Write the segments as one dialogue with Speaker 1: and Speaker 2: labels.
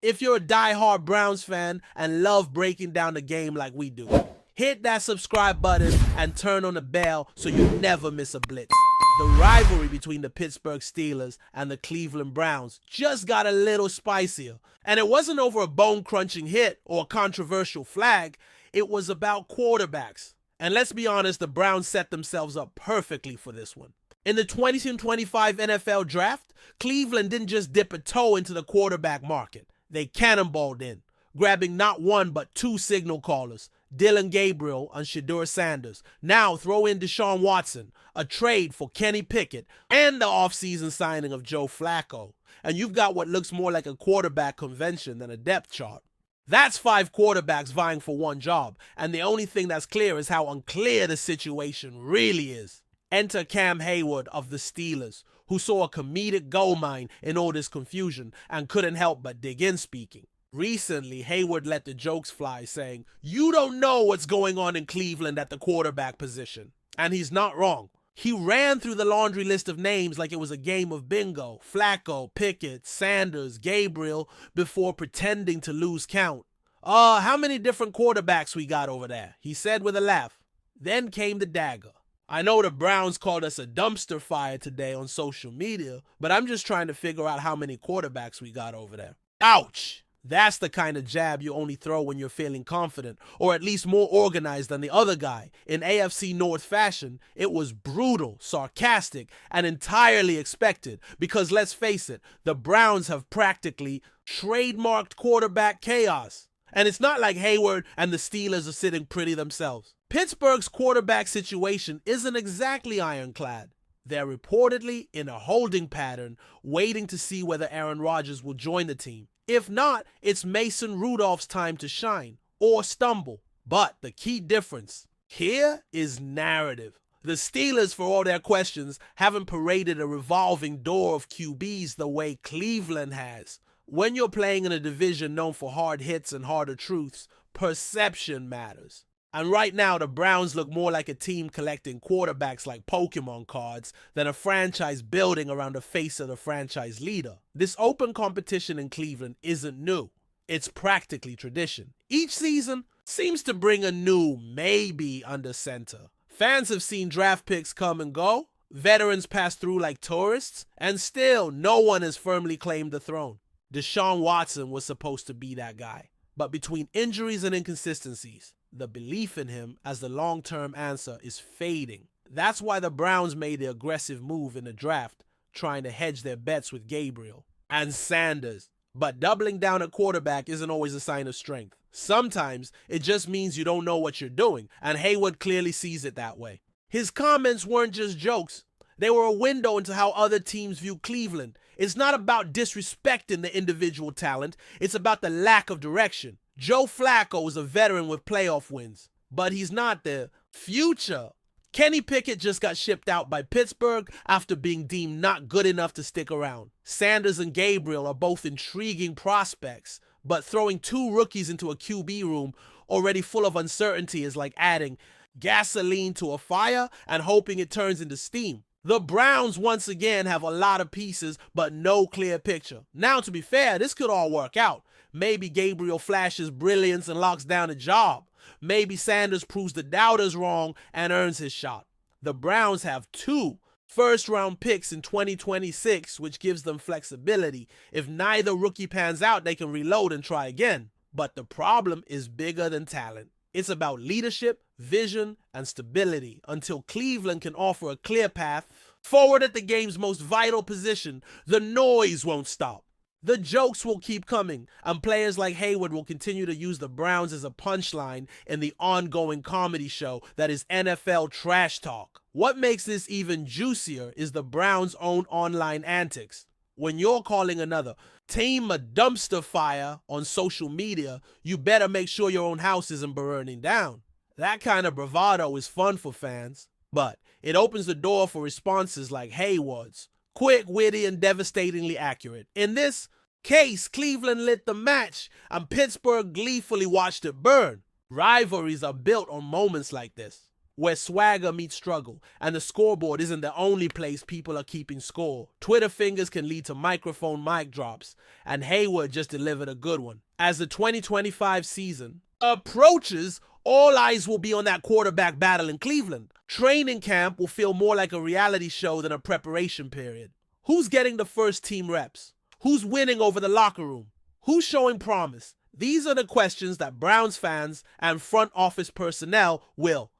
Speaker 1: if you're a die-hard Browns fan and love breaking down the game like we do. Hit that subscribe button and turn on the bell so you never miss a blitz. The rivalry between the Pittsburgh Steelers and the Cleveland Browns just got a little spicier. And it wasn't over a bone-crunching hit or a controversial flag. It was about quarterbacks. And let's be honest, the Browns set themselves up perfectly for this one. In the 2025 NFL Draft, Cleveland didn't just dip a toe into the quarterback market. They cannonballed in, grabbing not one but two signal callers, Dillon Gabriel and Shedeur Sanders. Now throw in Deshaun Watson, a trade for Kenny Pickett, and the offseason signing of Joe Flacco. And you've got what looks more like a quarterback convention than a depth chart. That's 5 quarterbacks vying for one job, and the only thing that's clear is how unclear the situation really is. Enter Cam Hayward of the Steelers, who saw a comedic gold mine in all this confusion and couldn't help but dig in speaking. Recently, Hayward let the jokes fly, saying, "You don't know what's going on in Cleveland at the quarterback position." And he's not wrong. He ran through the laundry list of names like it was a game of bingo. Flacco, Pickett, Sanders, Gabriel, before pretending to lose count. How many different quarterbacks we got over there?" he said with a laugh. Then came the dagger. I know the Browns called us a dumpster fire today on social media, but I'm just trying to figure out how many quarterbacks we got over there. Ouch! That's the kind of jab you only throw when you're feeling confident, or at least more organized than the other guy. In AFC North fashion, it was brutal, sarcastic, and entirely expected, because let's face it, the Browns have practically trademarked quarterback chaos. And it's not like Hayward and the Steelers are sitting pretty themselves. Pittsburgh's quarterback situation isn't exactly ironclad. They're reportedly in a holding pattern, waiting to see whether Aaron Rodgers will join the team. If not, it's Mason Rudolph's time to shine, or stumble. But the key difference here is narrative. The Steelers, for all their questions, haven't paraded a revolving door of QBs the way Cleveland has. When you're playing in a division known for hard hits and harder truths, perception matters. And right now, the Browns look more like a team collecting quarterbacks like Pokemon cards than a franchise building around the face of the franchise leader. This open competition in Cleveland isn't new. It's practically tradition. Each season seems to bring a new maybe under center. Fans have seen draft picks come and go, veterans pass through like tourists, and still no one has firmly claimed the throne. Deshaun Watson was supposed to be that guy. But between injuries and inconsistencies, the belief in him as the long-term answer is fading. That's why the Browns made the aggressive move in the draft, trying to hedge their bets with Gabriel and Sanders. But doubling down at quarterback isn't always a sign of strength. Sometimes it just means you don't know what you're doing, and Hayward clearly sees it that way. His comments weren't just jokes. They were a window into how other teams view Cleveland. It's not about disrespecting the individual talent, it's about the lack of direction. Joe Flacco is a veteran with playoff wins, but he's not the future. Kenny Pickett just got shipped out by Pittsburgh after being deemed not good enough to stick around. Sanders and Gabriel are both intriguing prospects, but throwing 2 rookies into a QB room already full of uncertainty is like adding gasoline to a fire and hoping it turns into steam. The Browns once again have a lot of pieces, but no clear picture. Now, to be fair, this could all work out. Maybe Gabriel flashes brilliance and locks down a job. Maybe Sanders proves the doubters wrong and earns his shot. The Browns have 2 first-round picks in 2026, which gives them flexibility. If neither rookie pans out, they can reload and try again. But the problem is bigger than talent. It's about leadership, vision, and stability. Until Cleveland can offer a clear path forward at the game's most vital position, the noise won't stop. The jokes will keep coming, and players like Hayward will continue to use the Browns as a punchline in the ongoing comedy show that is NFL trash talk. What makes this even juicier is the Browns' own online antics. When you're calling another team a dumpster fire on social media, you better make sure your own house isn't burning down. That kind of bravado is fun for fans, but it opens the door for responses like Hayward's. Quick, witty, and devastatingly accurate. In this case, Cleveland lit the match, and Pittsburgh gleefully watched it burn. Rivalries are built on moments like this. where swagger meets struggle, and the scoreboard isn't the only place people are keeping score. Twitter fingers can lead to microphone mic drops, and Hayward just delivered a good one. As the 2025 season approaches, all eyes will be on that quarterback battle in Cleveland. Training camp will feel more like a reality show than a preparation period. Who's getting the first team reps? Who's winning over the locker room? Who's showing promise? These are the questions that Browns fans and front office personnel will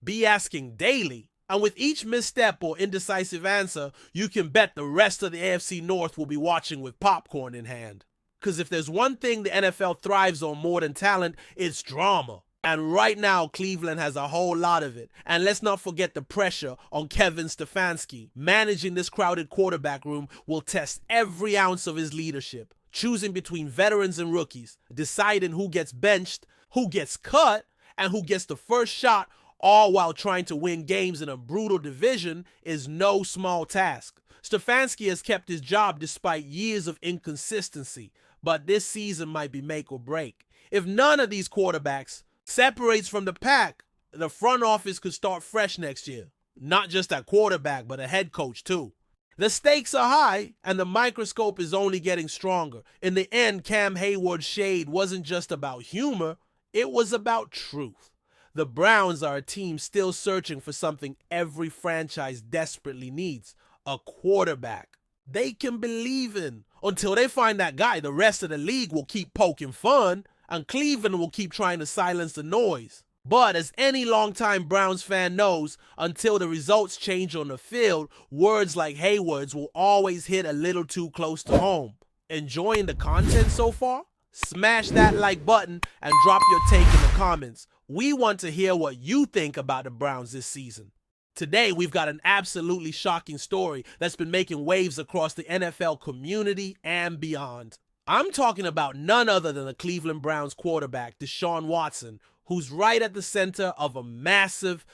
Speaker 1: be asking daily. And with each misstep or indecisive answer, you can bet the rest of the AFC North will be watching with popcorn in hand. Because if there's one thing the NFL thrives on more than talent, it's drama. And right now, Cleveland has a whole lot of it. And let's not forget the pressure on Kevin Stefanski. Managing this crowded quarterback room will test every ounce of his leadership, choosing between veterans and rookies, deciding who gets benched, who gets cut, and who gets the first shot, all while trying to win games in a brutal division is no small task. Stefanski has kept his job despite years of inconsistency, but this season might be make or break. If none of these quarterbacks separates from the pack, the front office could start fresh next year. Not just at quarterback, but a head coach too. The stakes are high, and the microscope is only getting stronger. In the end, Cam Hayward's shade wasn't just about humor, it was about truth. The Browns are a team still searching for something every franchise desperately needs: a quarterback they can believe in. Until they find that guy, the rest of the league will keep poking fun, and Cleveland will keep trying to silence the noise. But as any longtime Browns fan knows, until the results change on the field, words like Hayward's will always hit a little too close to home. Enjoying the content so far? Smash that like button and drop your take in the comments. We want to hear what you think about the Browns this season. Today, we've got an absolutely shocking story that's been making waves across the NFL community and beyond. I'm talking about none other than the Cleveland Browns quarterback, Deshaun Watson, who's right at the center of a massive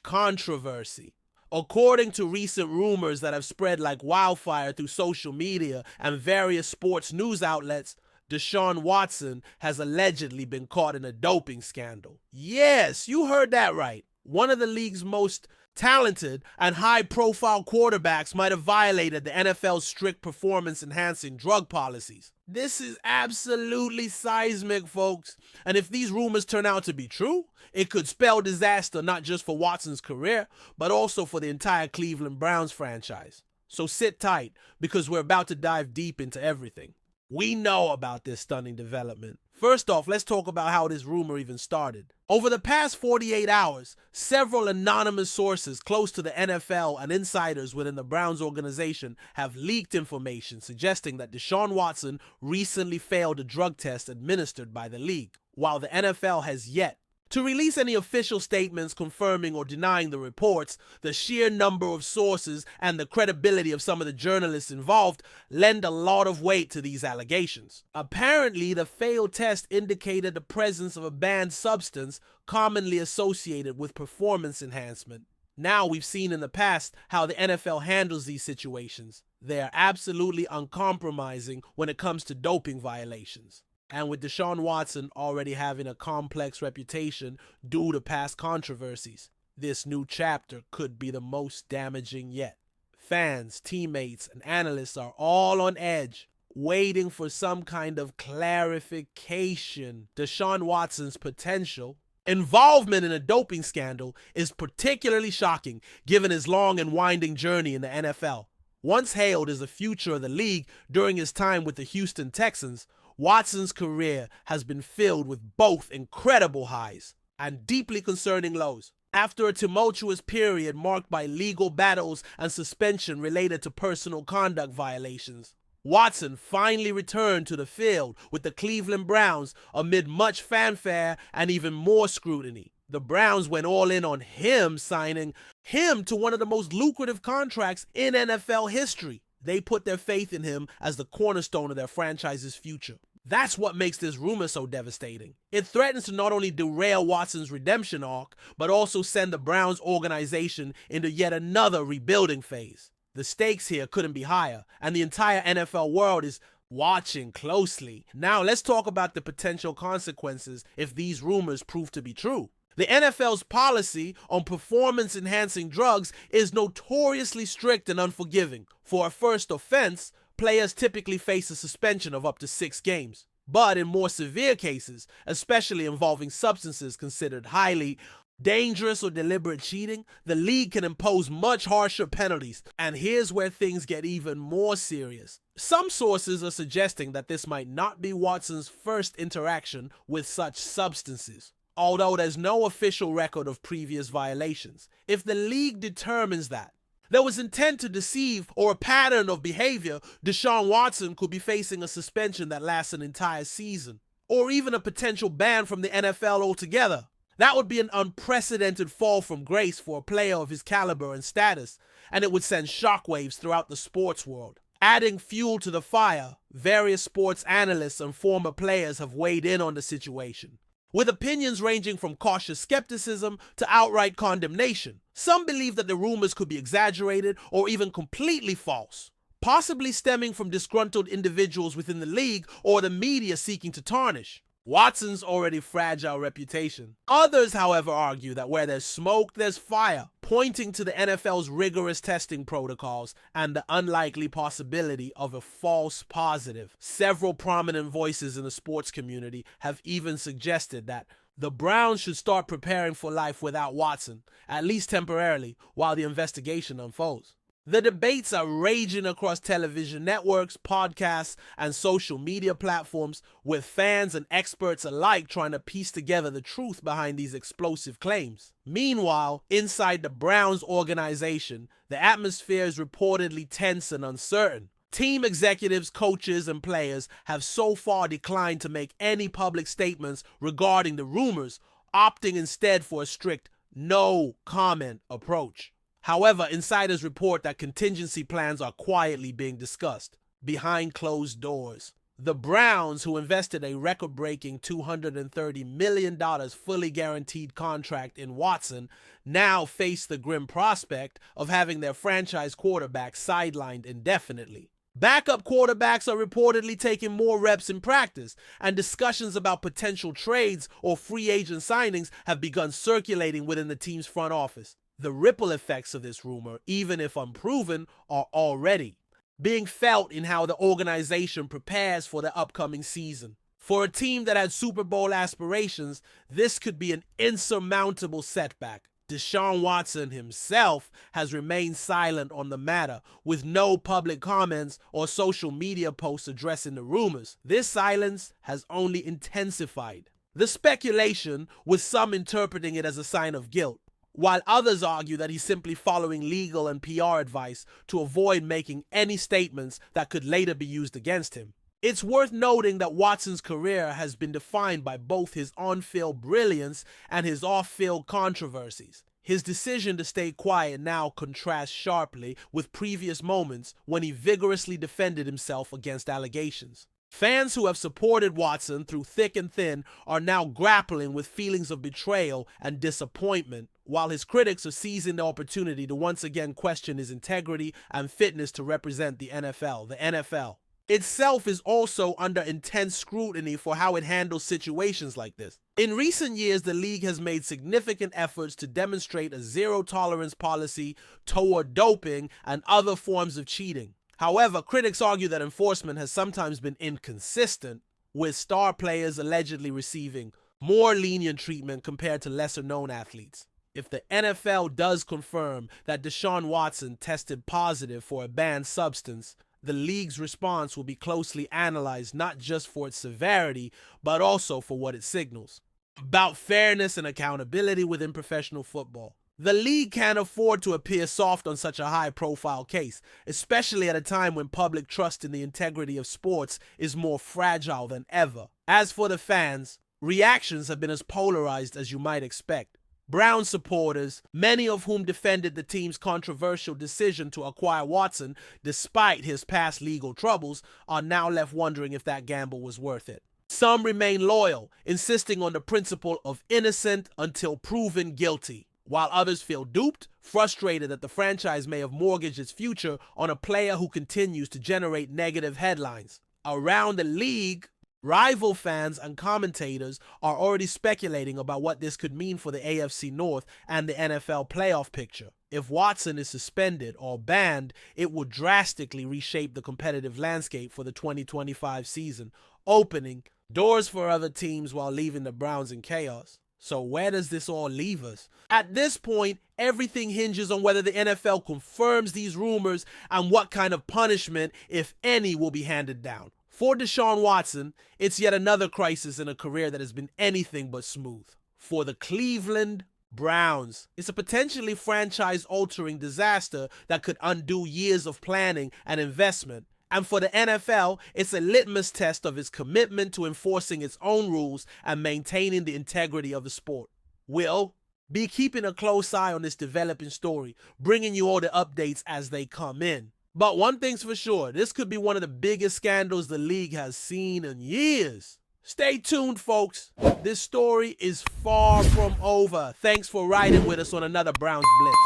Speaker 1: controversy. According to recent rumors that have spread like wildfire through social media and various sports news outlets, Deshaun Watson has allegedly been caught in a doping scandal. Yes, you heard that right. One of the league's most talented and high-profile quarterbacks might have violated the NFL's strict performance-enhancing drug policies. This is absolutely seismic, folks. And if these rumors turn out to be true, it could spell disaster not just for Watson's career, but also for the entire Cleveland Browns franchise. So sit tight, because we're about to dive deep into everything we know about this stunning development. First off, let's talk about how this rumor even started. Over the past 48 hours, several anonymous sources close to the NFL and insiders within the Browns organization have leaked information suggesting that Deshaun Watson recently failed a drug test administered by the league, while the NFL has yet to release any official statements confirming or denying the reports. The sheer number of sources and the credibility of some of the journalists involved lend a lot of weight to these allegations. Apparently, the failed test indicated the presence of a banned substance commonly associated with performance enhancement. Now, we've seen in the past how the NFL handles these situations. They are absolutely uncompromising when it comes to doping violations. And with Deshaun Watson already having a complex reputation due to past controversies, this new chapter could be the most damaging yet. Fans, teammates, and analysts are all on edge, waiting for some kind of clarification. Deshaun Watson's potential involvement in a doping scandal is particularly shocking given his long and winding journey in the NFL. Once hailed as the future of the league during his time with the Houston Texans, Watson's career has been filled with both incredible highs and deeply concerning lows. After a tumultuous period marked by legal battles and suspension related to personal conduct violations, Watson finally returned to the field with the Cleveland Browns amid much fanfare and even more scrutiny. The Browns went all in on him, signing him to one of the most lucrative contracts in NFL history. They put their faith in him as the cornerstone of their franchise's future. That's what makes this rumor so devastating. It threatens to not only derail Watson's redemption arc, but also send the Browns organization into yet another rebuilding phase. The stakes here couldn't be higher, and the entire NFL world is watching closely. Now let's talk about the potential consequences if these rumors prove to be true. The NFL's policy on performance-enhancing drugs is notoriously strict and unforgiving. For a first offense, players typically face a suspension of up to 6 games. But in more severe cases, especially involving substances considered highly dangerous or deliberate cheating, the league can impose much harsher penalties. And here's where things get even more serious. Some sources are suggesting that this might not be Watson's first interaction with such substances, although there's no official record of previous violations. If the league determines that there was intent to deceive or a pattern of behavior, Deshaun Watson could be facing a suspension that lasts an entire season, or even a potential ban from the NFL altogether. That would be an unprecedented fall from grace for a player of his caliber and status, and it would send shockwaves throughout the sports world. Adding fuel to the fire, various sports analysts and former players have weighed in on the situation, with opinions ranging from cautious skepticism to outright condemnation. Some believe that the rumors could be exaggerated or even completely false, possibly stemming from disgruntled individuals within the league or the media seeking to tarnish Watson's already fragile reputation. Others, however, argue that where there's smoke, there's fire, pointing to the NFL's rigorous testing protocols and the unlikely possibility of a false positive. Several prominent voices in the sports community have even suggested that the Browns should start preparing for life without Watson, at least temporarily, while the investigation unfolds. The debates are raging across television networks, podcasts, and social media platforms, with fans and experts alike trying to piece together the truth behind these explosive claims. Meanwhile, inside the Browns organization, the atmosphere is reportedly tense and uncertain. Team executives, coaches, and players have so far declined to make any public statements regarding the rumors, opting instead for a strict no comment approach. However, insiders report that contingency plans are quietly being discussed behind closed doors. The Browns, who invested a record-breaking $230 million fully guaranteed contract in Watson, now face the grim prospect of having their franchise quarterback sidelined indefinitely. Backup quarterbacks are reportedly taking more reps in practice, and discussions about potential trades or free agent signings have begun circulating within the team's front office. The ripple effects of this rumor, even if unproven, are already being felt in how the organization prepares for the upcoming season. For a team that had Super Bowl aspirations, this could be an insurmountable setback. Deshaun Watson himself has remained silent on the matter, with no public comments or social media posts addressing the rumors. This silence has only intensified the speculation, with some interpreting it as a sign of guilt, while others argue that he's simply following legal and PR advice to avoid making any statements that could later be used against him. It's worth noting that Watson's career has been defined by both his on-field brilliance and his off-field controversies. His decision to stay quiet now contrasts sharply with previous moments when he vigorously defended himself against allegations. Fans who have supported Watson through thick and thin are now grappling with feelings of betrayal and disappointment, while his critics are seizing the opportunity to once again question his integrity and fitness to represent the NFL. The NFL itself is also under intense scrutiny for how it handles situations like this. In recent years, the league has made significant efforts to demonstrate a zero-tolerance policy toward doping and other forms of cheating. However, critics argue that enforcement has sometimes been inconsistent, with star players allegedly receiving more lenient treatment compared to lesser-known athletes. If the NFL does confirm that Deshaun Watson tested positive for a banned substance, the league's response will be closely analyzed, not just for its severity, but also for what it signals about fairness and accountability within professional football. The league can't afford to appear soft on such a high-profile case, especially at a time when public trust in the integrity of sports is more fragile than ever. As for the fans, reactions have been as polarized as you might expect. Browns supporters, many of whom defended the team's controversial decision to acquire Watson despite his past legal troubles, are now left wondering if that gamble was worth it. Some remain loyal, insisting on the principle of innocent until proven guilty, while others feel duped, frustrated that the franchise may have mortgaged its future on a player who continues to generate negative headlines. Around the league, Rival fans and commentators are already speculating about what this could mean for the AFC North and the NFL playoff picture. If Watson is suspended or banned, it would drastically reshape the competitive landscape for the 2025 season, opening doors for other teams while leaving the Browns in chaos. So where does this all leave us? At this point, everything hinges on whether the NFL confirms these rumors and what kind of punishment, if any, will be handed down. For Deshaun Watson, it's yet another crisis in a career that has been anything but smooth. For the Cleveland Browns, it's a potentially franchise-altering disaster that could undo years of planning and investment. And for the NFL, it's a litmus test of its commitment to enforcing its own rules and maintaining the integrity of the sport. We'll be keeping a close eye on this developing story, bringing you all the updates as they come in. But one thing's for sure, this could be one of the biggest scandals the league has seen in years. Stay tuned, folks. This story is far from over. Thanks for riding with us on another Browns Blitz.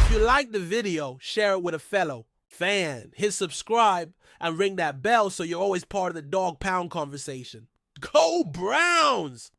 Speaker 1: If you like the video, share it with a fellow fan. Hit subscribe and ring that bell so you're always part of the Dawg Pound conversation. Go Browns!